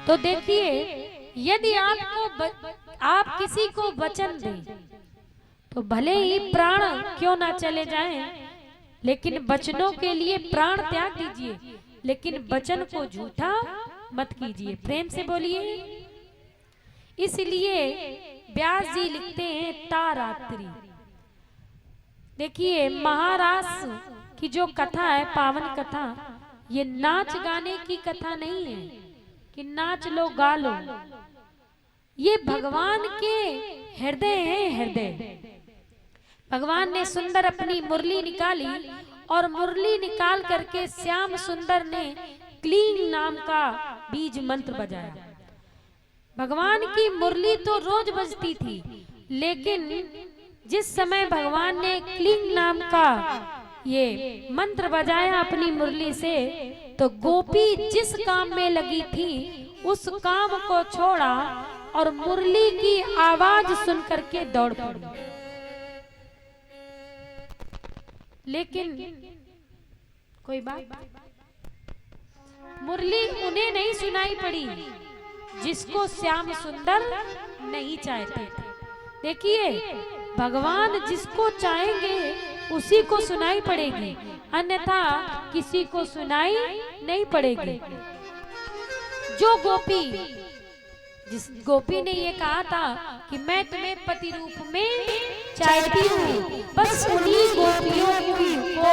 तो देखिए, यदि आप किसी को वचन दें तो भले ही प्राण क्यों ना चले जाएं, लेकिन वचनों के लिए प्राण त्याग दीजिए, लेकिन वचन को झूठा मत कीजिए। प्रेम से बोलिए। इसलिए व्यास जी लिखते हैं तारात्रि। देखिए, महारास की जो कथा है, पावन कथा, ये नाच गाने की कथा नहीं है कि नाच लो गा लो। ये भगवान के हृदय है, हृदय। भगवान ने सुंदर अपनी मुरली निकाली और मुरली निकाल करके श्याम सुंदर ने क्लीं नाम का बीज मंत्र बजाया। भगवान की मुरली तो रोज बजती थी, लेकिन जिस समय भगवान ने क्लीं नाम का ये मंत्र बजाया अपनी मुरली से, तो गोपी जिस काम में लगी थी उस काम को छोड़ा और मुरली की आवाज सुन करके दौड़ पड़ी। लेकिन कोई बात, मुरली उन्हें नहीं सुनाई पड़ी जिसको श्याम सुंदर नहीं चाहते थे। देखिए, भगवान जिसको चाहेंगे उसी को सुनाई पड़ेगी, अन्यथा किसी को सुनाई नहीं पड़ेगी। जो गोपी, जिस गोपी ने ये कहा था कि मैं तुम्हें पति रूप में चाहती हूँ, बस उन्हीं गोपियों को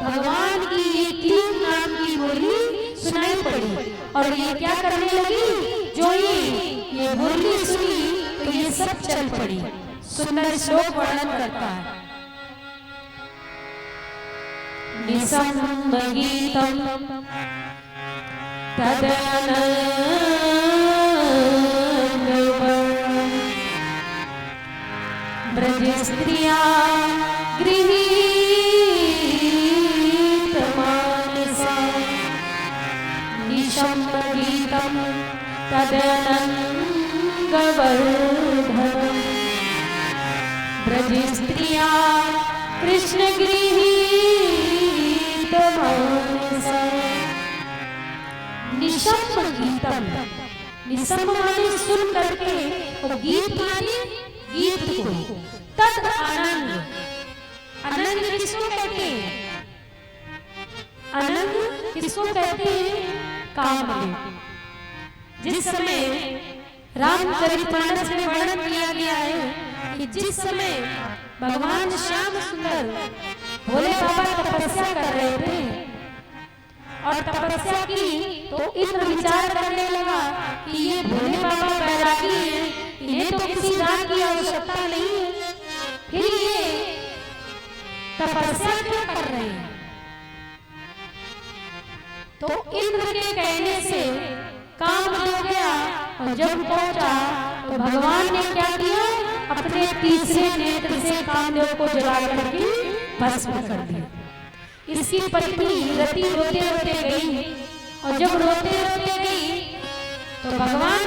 भगवान की ये क्लीं नाम की मुरली सुनाई पड़ी और ये क्या करने लगी, जो ये मुरली सुनी तो ये सब चल पड़ी। सुंदर श्लोक वर्णन करता है। निसंगीतम ब्रज स्त्रिया गृहीत मानसा निसंगीतम तदनंगवर्धनम ब्रज स्त्रिया कृष्ण गृहीत मानसा। निशम्ब गीतम, निशम्ब माने सुन करके, और गीत माने गीत को। तद आनंद, आनंद किसको कहते हैं? आनंद किसको कहते हैं? काम। जिस समय रामचरितमानस में वर्णन किया गया है कि जिस समय भगवान श्याम सुंदर भोले बाबा तपस्या कर रहे थे और तपस्या की, तो इंद्र विचार करने लगा कि ये भोले बाबा बैरागी हैं, इन्हें तो किसी दान की आवश्यकता नहीं है, फिर ये तपस्या क्यों कर रहे हैं? तो इंद्र के कहने से काम हो गया, और जब पहुंचा तो भगवान ने क्या किया, अपने तीसरे नेत्र से कामदेव को जला करके भस्म कर दिया। इसकी पत्नी रति रोते रोते गई, और जब रोते रोते गई तो भगवान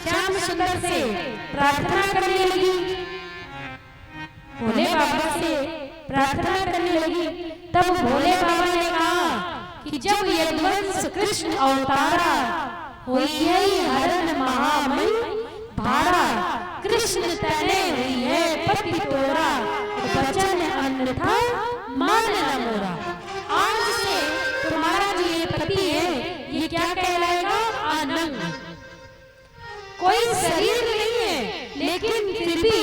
श्याम सुंदर से प्रार्थना करने लगी, भोले बाबा से प्रार्थना करने लगी। तब भोले बाबा ने कहा कि जब यदुवंश कृष्ण अवतारा हुई है हरण महामय भारा, कृष्ण तने हुई है पति तोरा, वचन अन्यथा मान न मोरा। आज से तुम्हारा जो ये पति है ये क्या कहलाएगा? आनंद। कोई शरीर नहीं है, लेकिन फिर भी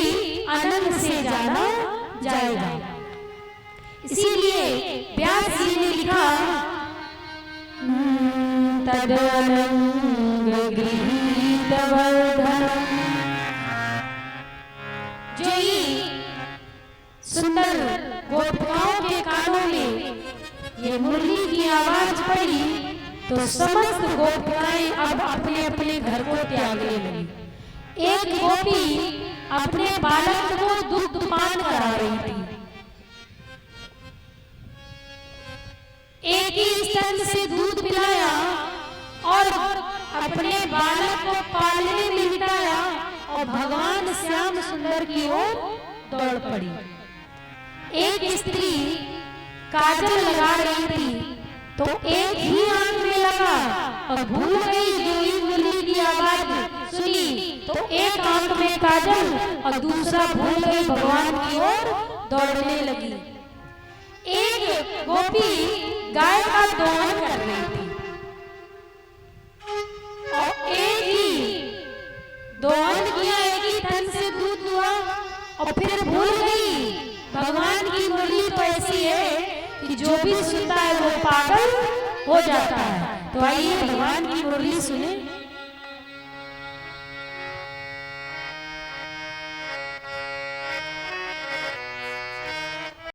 आनंद से जाना जाएगा। इसीलिए व्यास जी ने लिखा तदनंग गीतवर्धनम्। जो ये सुंदर गोपिकाओं के कानों में ये मुरली की आवाज पड़ी तो समस्त गोपिकाएं अब अपने अपने घर को त्यागने लगी। एक गोपी अपने बालक को दूध पान करा रही थी। एक ही स्तन से दूध पिलाया और अपने बालक को पालने में बिताया और भगवान श्याम सुंदर की ओर दौड़ पड़ी। एक स्त्री काजल लगा रही थी तो एक ही आंख में लगा और भूल गई जो इस मुरली की आवाज सुनी तो एक आंख में काजल और दूसरा भूल गई भगवान की ओर दौड़ने लगी। एक गोपी गाय का दोहन कर रही थी और एक ही दोहन किया, एक ही तन से दूध दुआ और फिर भूल गई। भगवान की मुरली तो ऐसी है कि जो भी सुनता है वो पागल हो जाता है। तो आइए भगवान की मुरली सुने।